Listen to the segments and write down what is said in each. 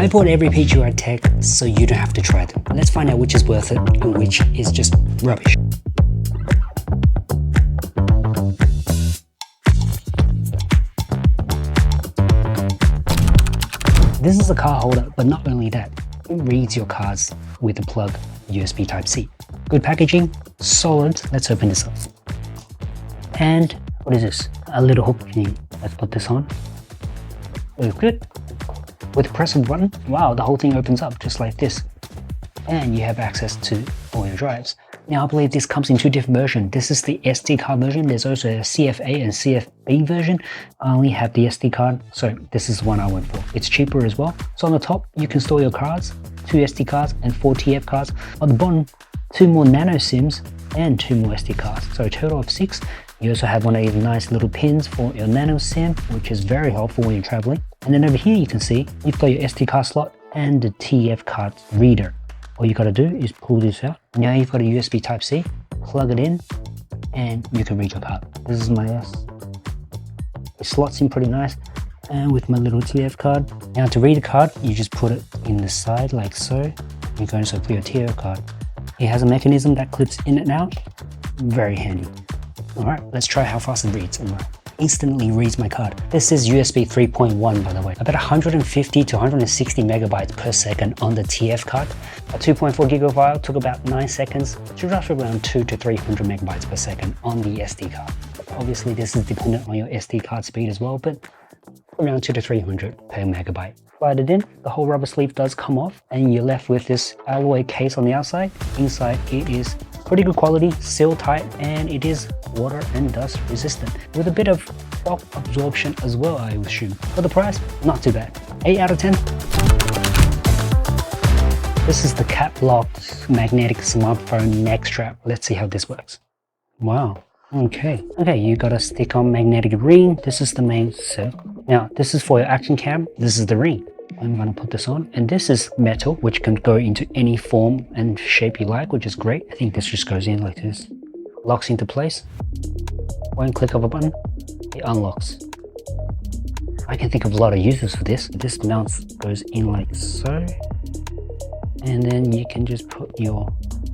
I bought every PGYTECH so you don't have to try them. Let's find out which is worth it and which is just rubbish. This is a card holder, but not only that, it reads your cards with a plug USB Type-C. Good packaging, solid. Let's open this up. And what is this? A little hook thingy. Let's put this on. Looks good. With the press of a button, wow, the whole thing opens up just like this. And you have access to all your drives. Now I believe this comes in two different versions. This is the SD card version. There's also a CFA and CFB version. I only have the SD card, so this is the one I went for. It's cheaper as well. So on the top, you can store your cards, 2 SD cards and 4 TF cards. On the bottom, 2 more nano SIMs and 2 more SD cards. So a total of 6. You also have one of these nice little pins for your nano SIM, which is very helpful when you're traveling. And then over here you can see you've got your SD card slot and the TF card reader. All you gotta do is pull this out. Now you've got a USB Type-C, plug it in, and you can read your card. This is my S. It slots in pretty nice, and with my little TF card. Now to read the card, you just put it in the side like so. You can also put your TF card. It has a mechanism that clips in and out. Very handy. All right, let's try how fast it reads. Instantly reads my card. This is USB 3.1 by the way. About 150 to 160 megabytes per second on the TF card. A 2.4 gig file took about 9 seconds to roughly around 200 to 300 megabytes per second on the SD card. Obviously this is dependent on your SD card speed as well, but around 200 to 300 per megabyte. Slide it in, the whole rubber sleeve does come off and you're left with this alloy case on the outside. Inside it is pretty good quality, sealed tight, and it is water and dust resistant with a bit of shock absorption as well, I assume. For the price, not too bad. 8 out of 10. This is the cap locked magnetic smartphone neck strap. Let's see how this works. Wow. Okay, you got a stick on magnetic ring. This is the main set. Now this is for your action cam. This is the ring. I'm gonna put this on, and this is metal, which can go into any form and shape you like, which is great. I think this just goes in like this, locks into place. One click of a button, it unlocks. I can think of a lot of uses for this. This mount goes in like so, and then you can just put your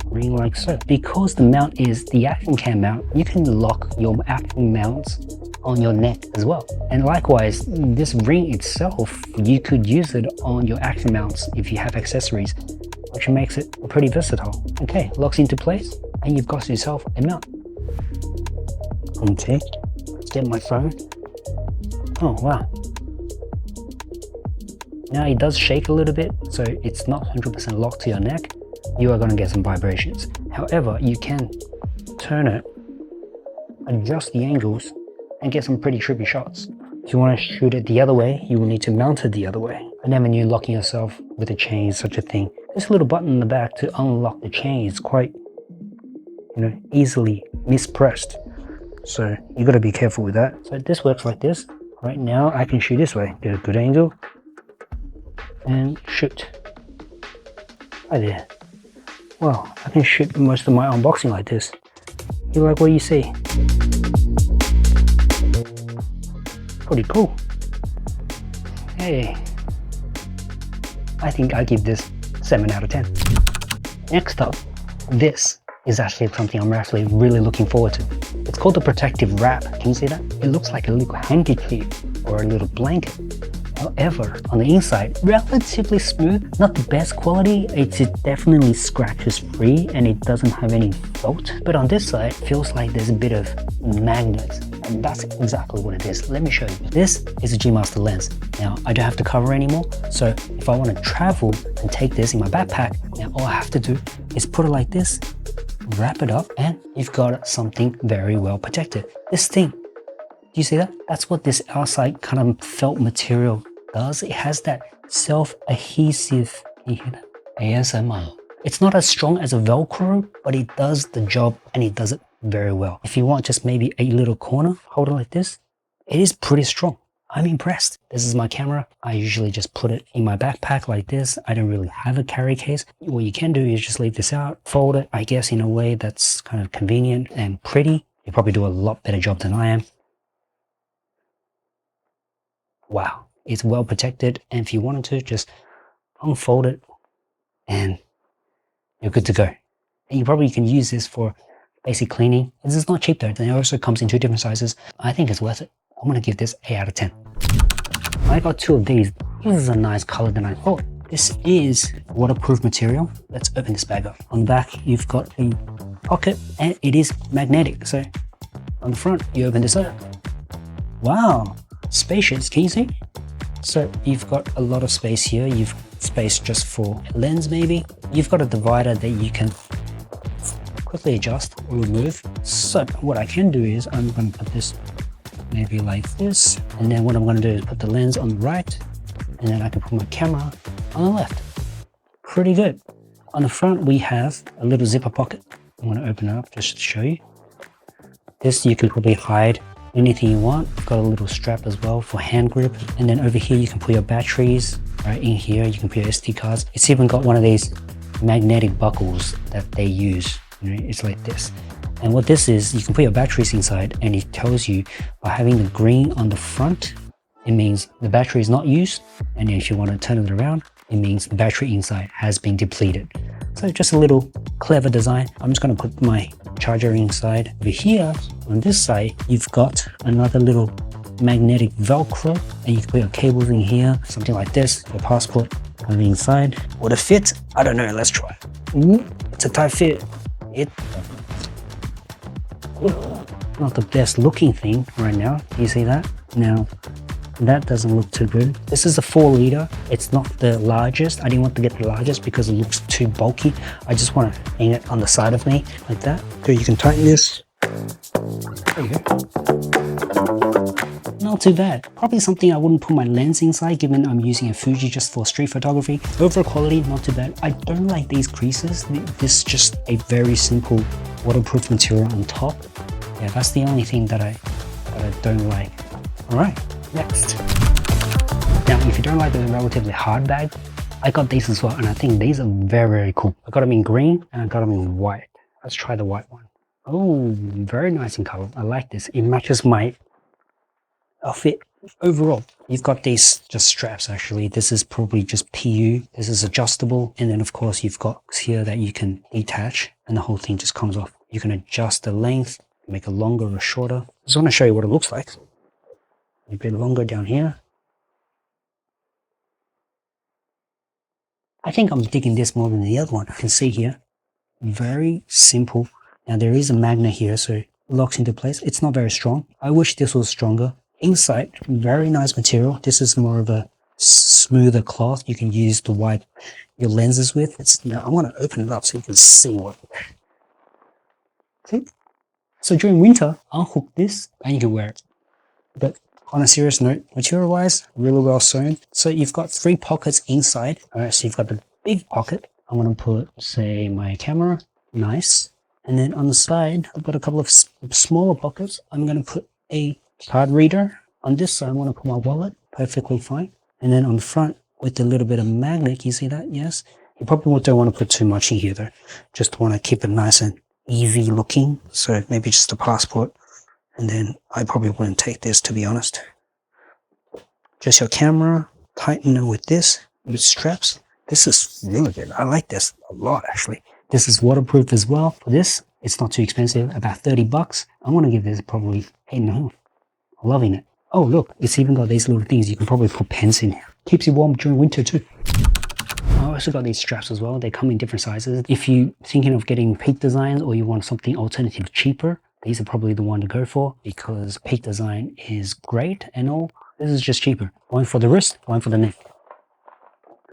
ring like so. Because the mount is the action cam mount, you can lock your action mounts on your neck as well. And likewise, this ring itself, you could use it on your action mounts if you have accessories, which makes it pretty versatile. Okay, locks into place and you've got yourself a mount. Okay, let's get my phone. Oh wow. Now it does shake a little bit, so it's not 100% locked to your neck. You are going to get some vibrations. However, you can turn it, adjust the angles, and get some pretty trippy shots. If you want to shoot it the other way, you will need to mount it the other way. I never knew locking yourself with a chain is such a thing. This little button in the back to unlock the chain is quite, easily mispressed. So you got to be careful with that. So this works like this. Right now I can shoot this way. Get a good angle and shoot. Right there. Well, I can shoot most of my unboxing like this. You like what you see? Pretty cool. Hey, I think I give this 7 out of 10. Next up, this is actually something I'm actually really looking forward to. It's called the protective wrap. Can you see that? It looks like a little handkerchief or a little blanket. However, on the inside, relatively smooth, not the best quality. It's definitely scratches free and it doesn't have any felt. But on this side, it feels like there's a bit of magnets, and that's exactly what it is. Let me show you. This is a G Master lens. Now, I don't have to cover anymore. So if I want to travel and take this in my backpack, now all I have to do is put it like this, wrap it up, and you've got something very well protected. This thing, do you see that? That's what this outside kind of felt material does. It has that self-adhesive, can you hear that? ASMR. It's not as strong as a Velcro, but it does the job and it does it very well. If you want just maybe a little corner, hold it like this. It is pretty strong. I'm impressed. This is my camera. I usually just put it in my backpack like this. I don't really have a carry case. What you can do is just leave this out, fold it, I guess, in a way that's kind of convenient and pretty. You probably do a lot better job than I am. Wow, it's well protected, and if you wanted to, just unfold it, and you're good to go. And you probably can use this for basic cleaning. This is not cheap though. It also comes in 2 different sizes. I think it's worth it. I'm gonna give this 8 out of 10. I got 2 of these. This is a nice color than I thought. This is waterproof material. Let's open this bag up. On the back, you've got a pocket and it is magnetic. So on the front, you open this up. Wow, spacious, can you see? So you've got a lot of space here. You've space just for a lens maybe. You've got a divider that you can quickly adjust or remove. So what I can do is I'm going to put this maybe like this, and then what I'm going to do is put the lens on the right, and then I can put my camera on the left. Pretty good. On the front we have a little zipper pocket. I'm going to open it up just to show you. This you can probably hide anything you want. You've got a little strap as well for hand grip, and then over here you can put your batteries. Right in here you can put your SD cards. It's even got one of these magnetic buckles that they use. You know, it's like this. And what this is, you can put your batteries inside, and it tells you by having the green on the front, it means the battery is not used. And if you want to turn it around, it means the battery inside has been depleted. So just a little clever design. I'm just going to put my charger inside. Over here on this side, you've got another little magnetic velcro, and you can put your cables in here, something like this. Your passport on the inside. Would it fit? I don't know. Let's try. It's a tight fit. Not the best looking thing right now. You see that? Now that doesn't look too good. This is a 4 liter. It's not the largest. I didn't want to get the largest because it looks too bulky. I just want to hang it on the side of me like that. So you can tighten this. There you go. Not too bad. Probably something I wouldn't put my lens inside, given I'm using a Fuji just for street photography. Overall quality, not too bad. I don't like these creases. This is just a very simple waterproof material on top. Yeah, that's the only thing that I don't like. All right, next. Now, if you don't like the relatively hard bag, I got these as well, and I think these are very, very cool. I got them in green and I got them in white. Let's try the white one. Oh, very nice in color. I like this. It matches my outfit overall. You've got these just straps actually. This is probably just PU. This is adjustable, and then of course you've got here that you can detach, and the whole thing just comes off. You can adjust the length, make it longer or shorter. I just want to show you what it looks like. A bit longer down here. I think I'm digging this more than the other one. You can see here, very simple. Now there is a magnet here, so it locks into place. It's not very strong. I wish this was stronger. Inside, very nice material. This is more of a smoother cloth you can use to wipe your lenses with. Now I want to open it up so you can see what. Okay. So during winter, I'll hook this and you can wear it. But on a serious note, material-wise, really well sewn. So you've got 3 pockets inside. All right, so you've got the big pocket. I want to put, say, my camera. Nice. And then on the side, I've got a couple of smaller pockets. I'm going to put a card reader. On this side, I want to put my wallet. Perfectly fine. And then on the front, with a little bit of magnet, you see that? Yes. You probably don't want to put too much in here though. Just want to keep it nice and easy looking. So maybe just a passport. And then I probably wouldn't take this, to be honest. Just your camera. Tighten it with this, with straps. This is really good. I like this a lot, actually. This is waterproof as well. For this, it's not too expensive, about 30 bucks. I want to give this probably 8.5. Loving it. Oh, look, it's even got these little things. You can probably put pens in here. Keeps you warm during winter too. I also got these straps as well. They come in different sizes. If you're thinking of getting Peak Designs or you want something alternative cheaper, these are probably the one to go for, because Peak Design is great and all. This is just cheaper. One for the wrist, one for the neck.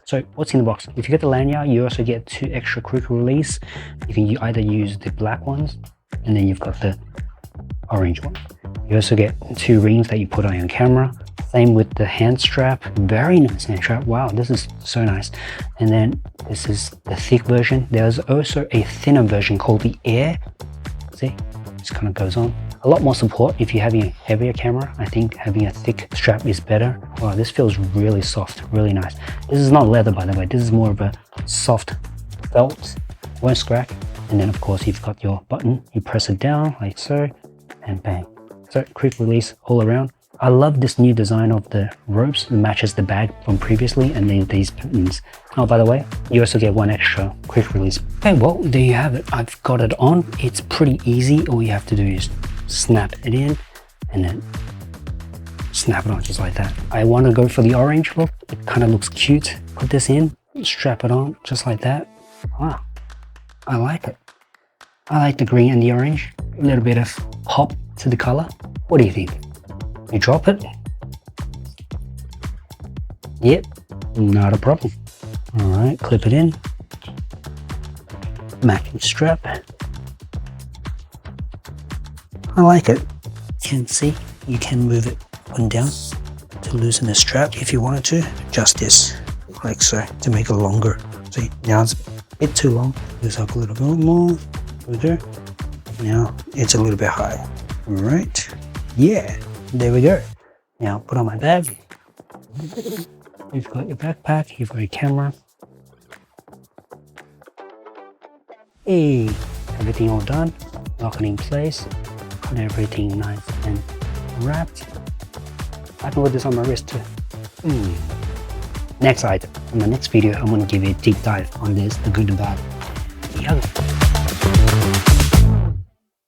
So what's in the box? If you get the lanyard, you also get 2 extra Quickrelease. You can either use the black ones, and then you've got the orange one. You also get 2 rings that you put on your camera. Same with the hand strap. Very nice hand strap. Wow, this is so nice. And then this is the thick version. There's also a thinner version called the Air. See, this kind of goes on. A lot more support if you're having a heavier camera. I think having a thick strap is better. Wow, this feels really soft, really nice. This is not leather, by the way. This is more of a soft felt, won't scratch. And then of course you've got your button. You press it down like so, and bang. So quick release all around. I love this new design of the ropes. It matches the bag from previously, and then these buttons. Oh, by the way, you also get one extra quick release. Okay, well, there you have it. I've got it on. It's pretty easy. All you have to do is snap it in and then snap it on just like that. I want to go for the orange look. It kind of looks cute. Put this in, strap it on just like that. Wow, I like it. I like the green and the orange. A little bit of pop to the color. What do you think? You drop it? Yep, not a problem. All right, clip it in. Matching strap. I like it. You can see, you can move it up and down to loosen the strap if you wanted to. Adjust this like so to make it longer. See, now it's a bit too long. Goes up a little bit more. There. Now it's a little bit high. All right. Yeah, there we go. Now put on my bag. You've got your backpack, you've got your camera. Hey, everything all done. Lock it in place. Got everything nice and wrapped. I can put this on my wrist too. Next item. In the next video, I'm going to give you a deep dive on this, the good and bad.